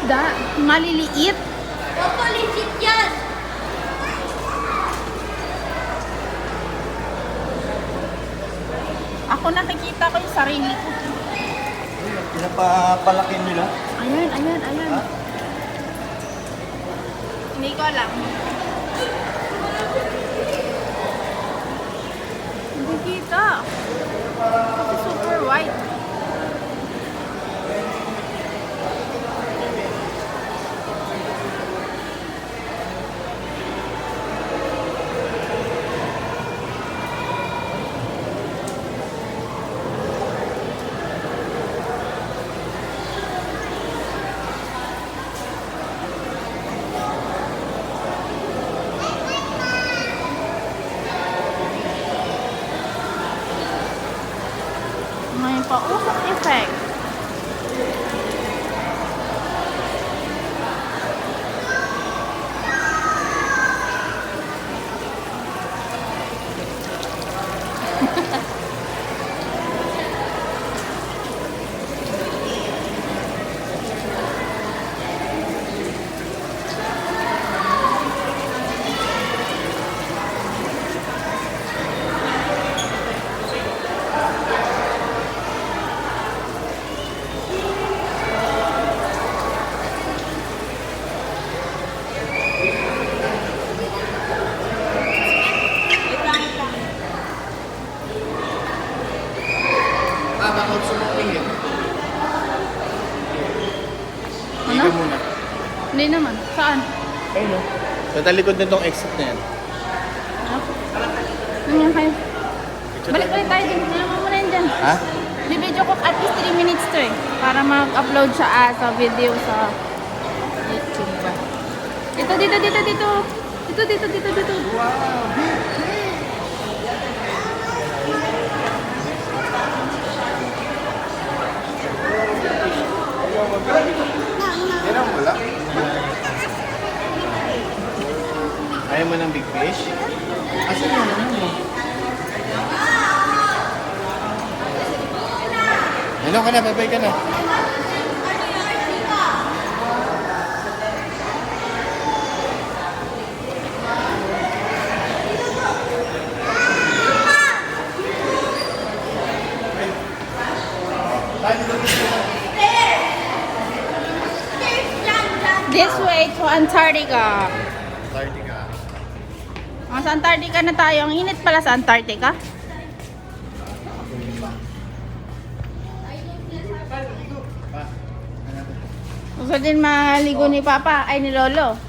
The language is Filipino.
isda. Maliliit. Opo, legit yan. Ako nakikita ko yung sarili ko. Pinapapalaki nila. Ayan, ayan, ayan. Ha? Hindi ko alam. Hindi kita. Kasi super white. May pausok effect. Baka sumaping eh. Ano? Higa muna. Hindi naman. Saan? Ayun o. Sa talikod nitong exit na yan. Ano yan kayo? Balik ulit tayo din. Kaya mo muna yun dyan. Ha? Bibidyo ko at least 3 minutes to eh. Para mag-upload siya sa video sa YouTube ba. Dito, dito, dito, dito. Dito, dito, dito, dito. Yan ang wala. Ayaw mo ng big fish? Asan yun? Ano mo? Ano ka na? Bye-bye ka na. This way to Antarctica. Antarctica. Sa Antarctica na tayo. Ang init pala sa Antarctica. Pa. Gusto din maligo ni Papa. Ay, ni Lolo.